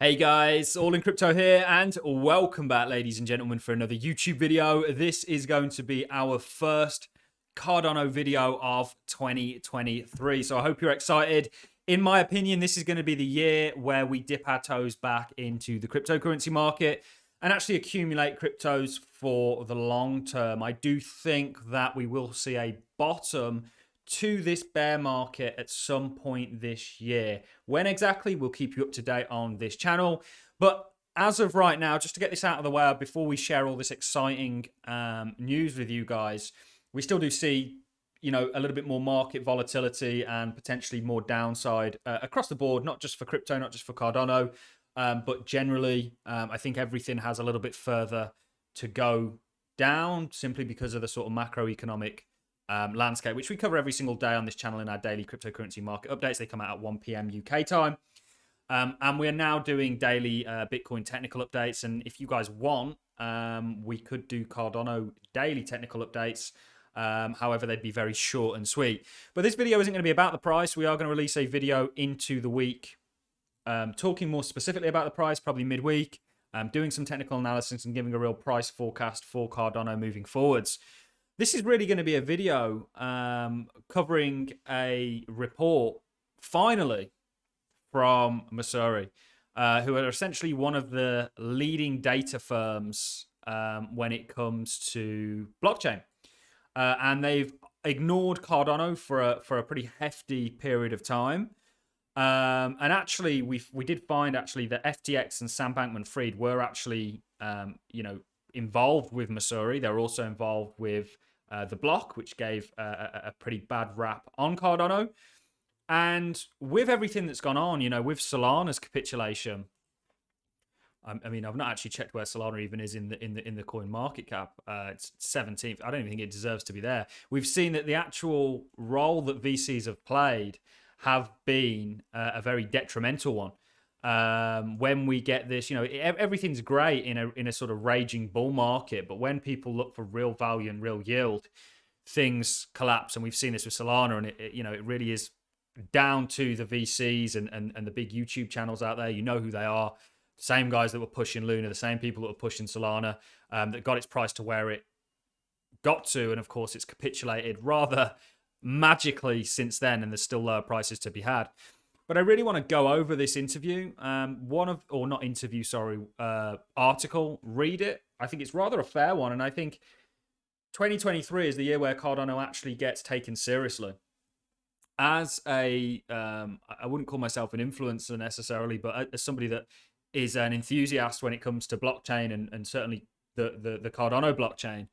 Hey guys, All in Crypto here, and welcome back, ladies and gentlemen, for another YouTube video. This is going to be our first Cardano video of 2023, so I hope you're excited. In my opinion, this is going to be the year where we dip our toes back into the cryptocurrency market and actually accumulate cryptos for the long term. I do think that we will see a bottom to this bear market at some point this year. When exactly, we'll keep you up to date on this channel. But as of right now, just to get this out of the way before we share all this exciting news with you guys, we still do see, a little bit more market volatility and potentially more downside across the board, not just for crypto, not just for Cardano, but generally, I think everything has a little bit further to go down simply because of the sort of macroeconomic landscape, which we cover every single day on this channel in our daily cryptocurrency market updates. They come out at 1 p.m. UK time. And we're now doing daily Bitcoin technical updates. And if you guys want, we could do Cardano daily technical updates. However, they'd be very short and sweet. But this video isn't going to be about the price. We are going to release a video into the week talking more specifically about the price, probably midweek, doing some technical analysis and giving a real price forecast for Cardano moving forwards. This is really going to be a video covering a report, finally, from Messari, who are essentially one of the leading data firms when it comes to blockchain. And they've ignored Cardano for a pretty hefty period of time. And actually, we did find actually that FTX and Sam Bankman-Fried were actually, involved with Messari. They're also involved with the block, which gave a pretty bad rap on Cardano. And with everything that's gone on, with Solana's capitulation, I mean, I've not actually checked where Solana even is in the coin market cap. It's 17th. I don't even think it deserves to be there. We've seen that the actual role that VCs have played have been a very detrimental one. When we get this, everything's great in a sort of raging bull market, but when people look for real value and real yield, things collapse. And we've seen this with Solana, and it really is down to the VCs and the big YouTube channels out there. You know who they are. Same guys that were pushing Luna, the same people that were pushing Solana, that got its price to where it got to. And of course, it's capitulated rather magically since then, and there's still lower prices to be had. But I really want to go over this interview, article, read it. I think it's rather a fair one, and I think 2023 is the year where Cardano actually gets taken seriously. As I wouldn't call myself an influencer necessarily, but as somebody that is an enthusiast when it comes to blockchain and certainly the Cardano blockchain,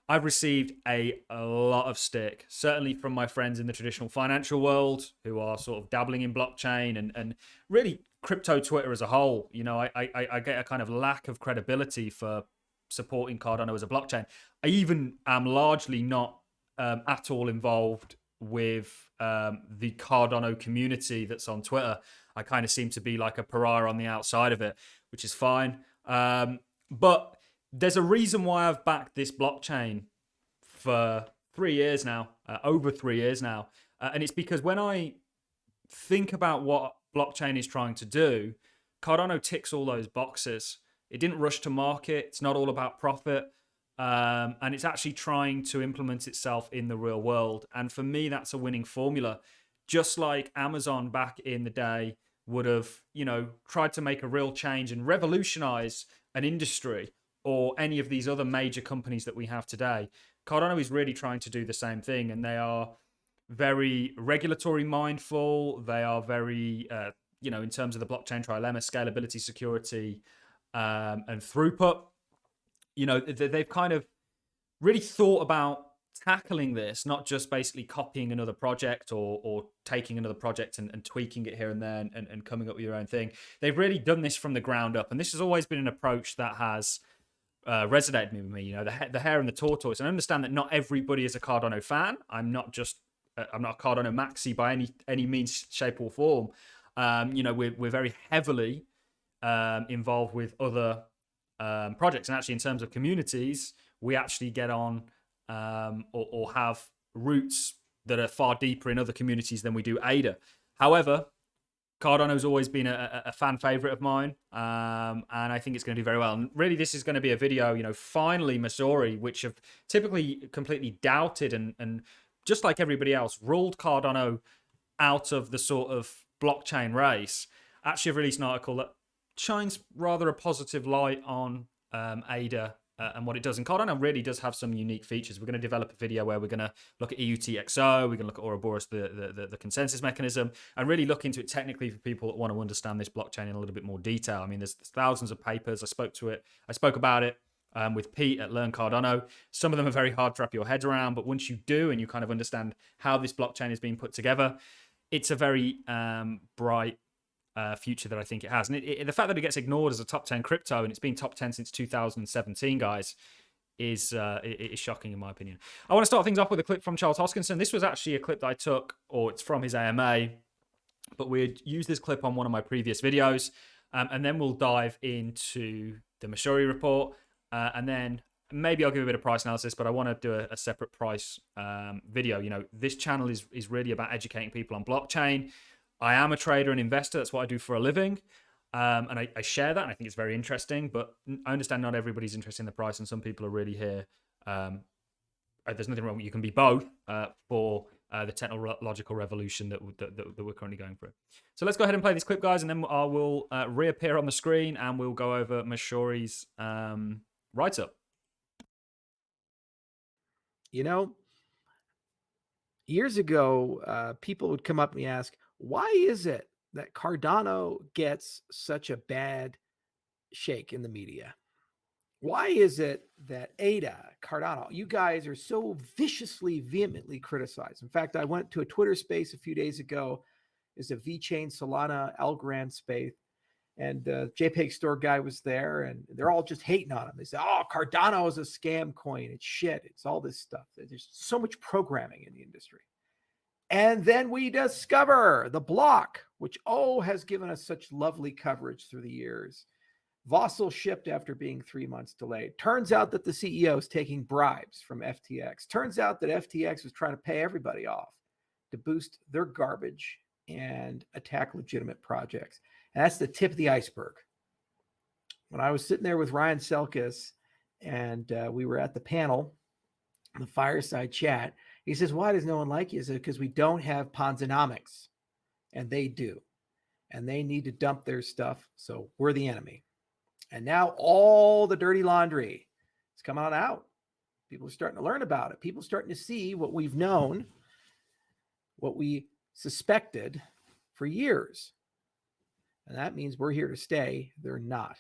I've received a lot of stick, certainly from my friends in the traditional financial world who are sort of dabbling in blockchain and really crypto Twitter as a whole. I get a kind of lack of credibility for supporting Cardano as a blockchain. I even am largely not at all involved with the Cardano community that's on Twitter. I kind of seem to be like a pariah on the outside of it, which is fine. But there's a reason why I've backed this blockchain for 3 years now, over 3 years now. And it's because when I think about what blockchain is trying to do, Cardano ticks all those boxes. It didn't rush to market. It's not all about profit. And it's actually trying to implement itself in the real world. And for me, that's a winning formula. Just like Amazon back in the day would have, tried to make a real change and revolutionize an industry, or any of these other major companies that we have today. Cardano is really trying to do the same thing, and they are very regulatory mindful. They are very, in terms of the blockchain trilemma, scalability, security, and throughput. They've kind of really thought about tackling this, not just basically copying another project or taking another project and tweaking it here and there and coming up with your own thing. They've really done this from the ground up, and this has always been an approach that has resonated with me. The hare and the tortoise. And I understand that not everybody is a Cardano fan. I'm not a Cardano maxi by any means, shape, or form. We're very heavily involved with other projects, and actually, in terms of communities, we actually get on or have roots that are far deeper in other communities than we do ADA. However, Cardano's always been a fan favorite of mine, and I think it's going to do very well. And really, this is going to be a video, finally Messari, which have typically completely doubted and just like everybody else, ruled Cardano out of the sort of blockchain race, actually have released an article that shines rather a positive light on ADA and what it does. And Cardano really does have some unique features. We're going to develop a video where we're going to look at EUTXO, we're going to look at Ouroboros, the consensus mechanism, and really look into it technically for people that want to understand this blockchain in a little bit more detail. I mean, there's thousands of papers. I spoke about it with Pete at Learn Cardano. Some of them are very hard to wrap your head around, but once you do and you kind of understand how this blockchain is being put together, it's a very bright future that I think it has. And the fact that it gets ignored as a top 10 crypto, and it's been top 10 since 2017, guys, is shocking in my opinion. I want to start things off with a clip from Charles Hoskinson. This was actually a clip that I took, or it's from his AMA, but we'd used this clip on one of my previous videos. And then we'll dive into the Messari report. And then maybe I'll give a bit of price analysis, but I want to do a separate price video. This channel is really about educating people on blockchain. I am a trader and investor. That's what I do for a living. And I share that, and I think it's very interesting. But I understand not everybody's interested in the price, and some people are really here. There's nothing wrong. You can be both for the technological revolution that we're currently going through. So let's go ahead and play this clip, guys, and then I will reappear on the screen, and we'll go over Messari's write-up. Years ago, people would come up and ask, why is it that Cardano gets such a bad shake in the media? Why is it that ADA, Cardano, you guys are so viciously, vehemently criticized? In fact, I went to a Twitter space a few days ago. It's a VeChain Solana ALGORAND space. And the JPEG store guy was there, and they're all just hating on him. They say, oh, Cardano is a scam coin. It's shit. It's all this stuff. There's so much programming in the industry. And then we discover the block, which, has given us such lovely coverage through the years. Vossel shipped after being 3 months delayed. Turns out that the CEO is taking bribes from FTX. Turns out that FTX was trying to pay everybody off to boost their garbage and attack legitimate projects. And that's the tip of the iceberg. When I was sitting there with Ryan Selkis and we were at the panel, the fireside chat, he says, why does no one like you? Is it because we don't have Ponzonomics? And they do. And they need to dump their stuff, so we're the enemy. And now all the dirty laundry is coming on out. People are starting to learn about it. People are starting to see what we've known, what we suspected for years. And that means we're here to stay. They're not.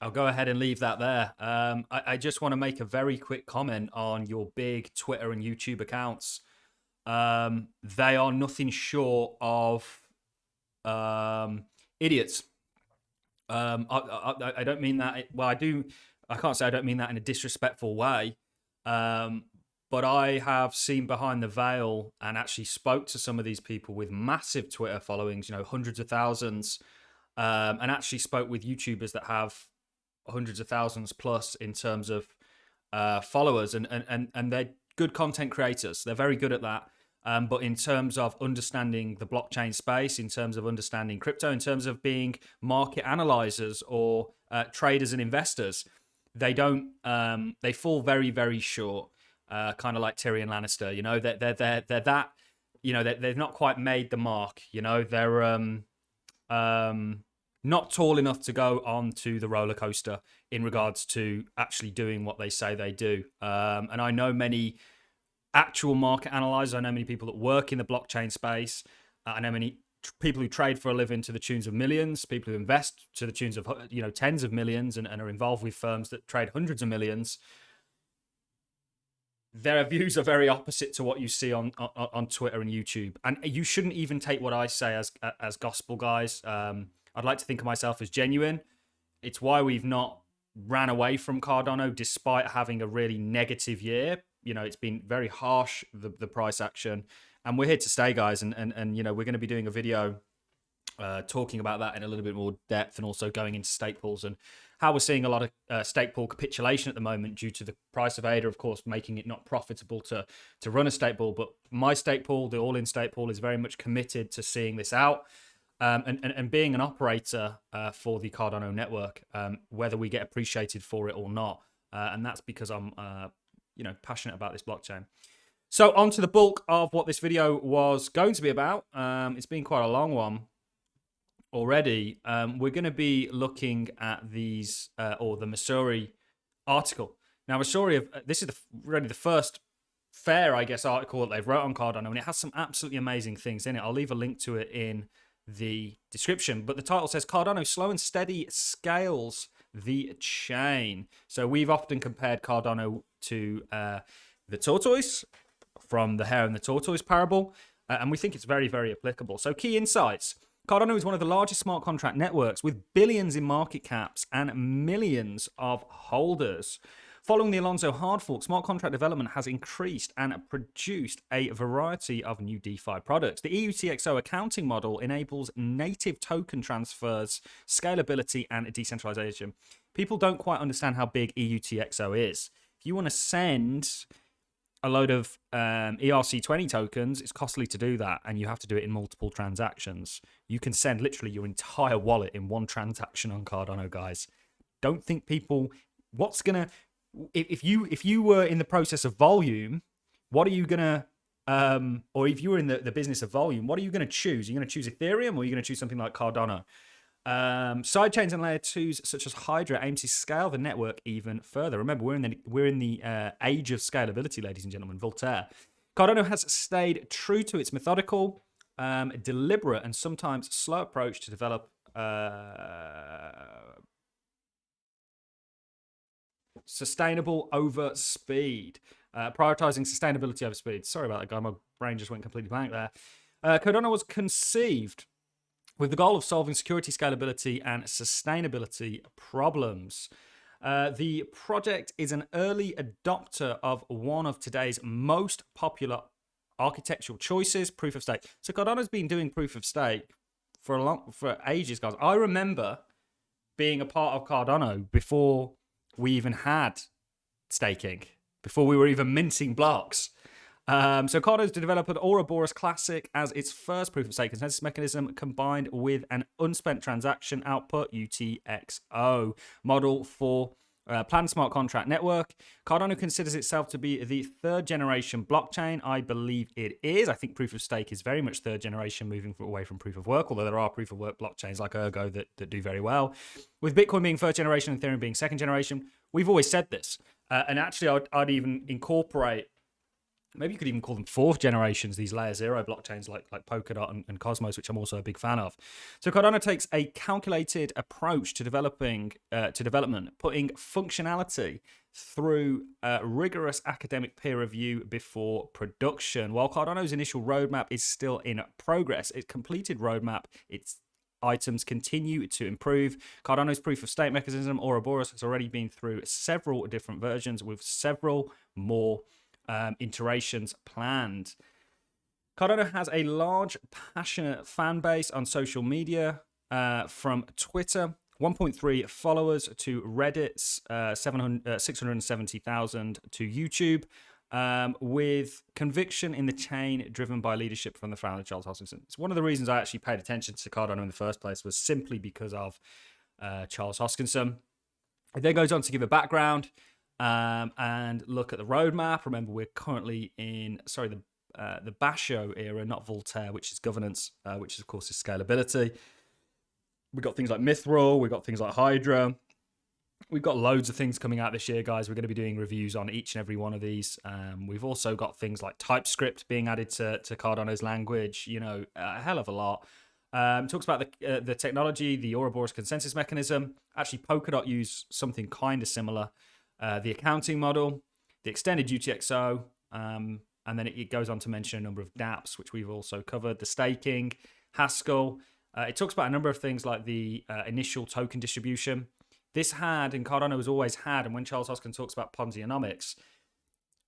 I'll go ahead and leave that there. I just want to make a very quick comment on your big Twitter and YouTube accounts. They are nothing short of idiots. I don't mean that. Well, I do. I can't say I don't mean that in a disrespectful way. But I have seen behind the veil and actually spoke to some of these people with massive Twitter followings, hundreds of thousands, and actually spoke with YouTubers that have hundreds of thousands plus in terms of followers, and they're good content creators. They're very good at that. But in terms of understanding the blockchain space, in terms of understanding crypto, in terms of being market analyzers or traders and investors, they don't. They fall very, very short. Kind of like Tyrion Lannister, they're that, they've not quite made the mark. They're not tall enough to go onto the roller coaster in regards to actually doing what they say they do. And I know many actual market analyzers. I know many people that work in the blockchain space. I know many people who trade for a living to the tunes of millions, people who invest to the tunes of tens of millions, and are involved with firms that trade hundreds of millions. Their views are very opposite to what you see on Twitter and YouTube. And you shouldn't even take what I say as gospel, guys. I'd like to think of myself as genuine. It's why we've not ran away from Cardano despite having a really negative year. It's been very harsh, the price action. And we're here to stay, guys. And we're going to be doing a video talking about that in a little bit more depth, and also going into stake pools and how we're seeing a lot of stake pool capitulation at the moment due to the price of ADA, of course, making it not profitable to run a stake pool. But my stake pool, the All-In stake pool, is very much committed to seeing this out. And being an operator for the Cardano network, whether we get appreciated for it or not, and that's because I'm, passionate about this blockchain. So on to the bulk of what this video was going to be about. It's been quite a long one already. We're going to be looking at these or the Messari article. Now, Messari, this is really the first fair, I guess, article that they've wrote on Cardano, and it has some absolutely amazing things in it. I'll leave a link to it in the description, but the title says Cardano slow and steady scales the chain. So we've often compared Cardano to the tortoise from the hare and the tortoise parable, and we think it's very, very applicable. So key insights. Cardano is one of the largest smart contract networks with billions in market caps and millions of holders. Following the Alonso hard fork, smart contract development has increased and produced a variety of new DeFi products. The EUTXO accounting model enables native token transfers, scalability, and decentralization. People don't quite understand how big EUTXO is. If you want to send a load of ERC20 tokens, it's costly to do that, and you have to do it in multiple transactions. You can send literally your entire wallet in one transaction on Cardano, guys. Don't think people... What's going to... If you were in the process of volume, what are you gonna or if you were in the business of volume, what are you gonna choose? Are you gonna choose Ethereum, or are you gonna choose something like Cardano? Sidechains and layer twos such as Hydra aim to scale the network even further. Remember, we're in the age of scalability, ladies and gentlemen. Voltaire. Cardano has stayed true to its methodical, deliberate, and sometimes slow approach to develop sustainable over speed, prioritizing sustainability over speed. Sorry about that, guy. My brain just went completely blank there. Cardano was conceived with the goal of solving security, scalability, and sustainability problems. The project is an early adopter of one of today's most popular architectural choices, proof of stake. So Cardano's been doing proof of stake for ages, guys. I remember being a part of Cardano before we even had staking, before we were even minting blocks. So Cardano's developed Ouroboros Classic as its first proof of stake consensus mechanism, combined with an unspent transaction output UTXO model for planned smart contract network. Cardano considers itself to be the third generation blockchain. I believe it is. I think proof of stake is very much third generation, moving away from proof of work, although there are proof of work blockchains like Ergo that do very well. With Bitcoin being first generation and Ethereum being second generation, we've always said this. And actually, I'd even incorporate, maybe you could even call them fourth generations, these layer zero blockchains like Polkadot and Cosmos, which I'm also a big fan of. So Cardano takes a calculated approach to development, putting functionality through rigorous academic peer review before production. While Cardano's initial roadmap is still in progress, its completed roadmap, its items continue to improve. Cardano's proof of stake mechanism, Ouroboros, has already been through several different versions with several more iterations planned. Cardano has a large, passionate fan base on social media, from Twitter, 1.3 followers, to Reddit's 670,000, to YouTube, with conviction in the chain driven by leadership from the founder, Charles Hoskinson. It's one of the reasons I actually paid attention to Cardano in the first place, was simply because of Charles Hoskinson. It then goes on to give a background and look at the roadmap. Remember, we're currently in, the Basho era, not Voltaire, which is governance, which of course is scalability. We've got things like Mithril, we've got things like Hydra. We've got loads of things coming out this year, guys. We're going to be doing reviews on each and every one of these. We've also got things like TypeScript being added to Cardano's language, a hell of a lot. Talks about the technology, the Ouroboros consensus mechanism. Actually, Polkadot used something kind of similar. The accounting model, the extended UTXO, and then it goes on to mention a number of dApps, which we've also covered, the staking, Haskell. It talks about a number of things like the initial token distribution. This had, and Cardano has always had, and when Charles Hoskin talks about Ponzi-onomics,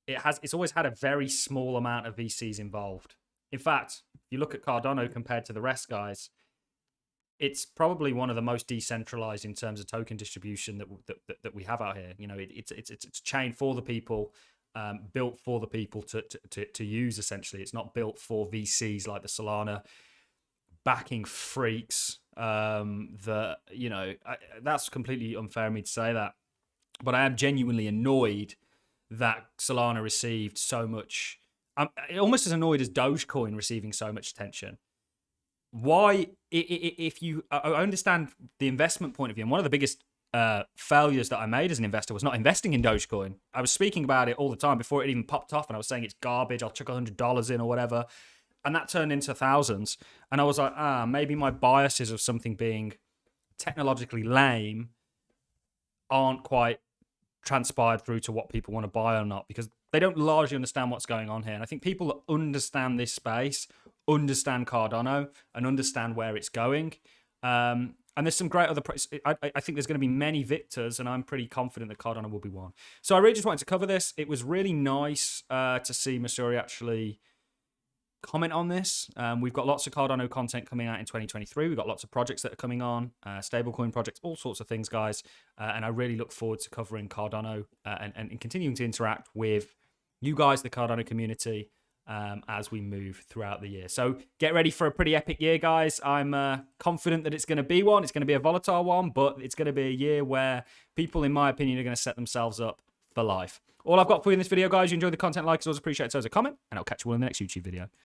it's always had a very small amount of VCs involved. In fact, if you look at Cardano compared to the rest, guys, it's probably one of the most decentralized in terms of token distribution that we have out here. You know, it's a chain for the people, built for the people to use. Essentially, it's not built for VCs like the Solana backing freaks. That, you know, that's completely unfair of me to say that, but I am genuinely annoyed that Solana received so much. I'm almost as annoyed as Dogecoin receiving so much attention. Why, if you, I understand the investment point of view, and one of the biggest failures that I made as an investor was not investing in Dogecoin. I was speaking about it all the time before it even popped off, and I was saying it's garbage, I'll chuck $100 in or whatever, and that turned into thousands. And I was like, maybe my biases of something being technologically lame aren't quite transpired through to what people want to buy or not, because they don't largely understand what's going on here. And I think people that understand this space understand Cardano and understand where it's going. And there's some great other... I think there's going to be many victors, and I'm pretty confident that Cardano will be one. So I really just wanted to cover this. It was really nice to see Messari actually comment on this. We've got lots of Cardano content coming out in 2023. We've got lots of projects that are coming on, stablecoin projects, all sorts of things, guys. And I really look forward to covering Cardano and continuing to interact with you guys, the Cardano community, as we move throughout the year. So get ready for a pretty epic year, guys. I'm confident that it's going to be one. It's going to be a volatile one, but it's going to be a year where people, in my opinion, are going to set themselves up for life. All I've got for you in this video, guys. You enjoyed the content, like, as always, appreciate it. So as a comment, and I'll catch you all in the next YouTube video.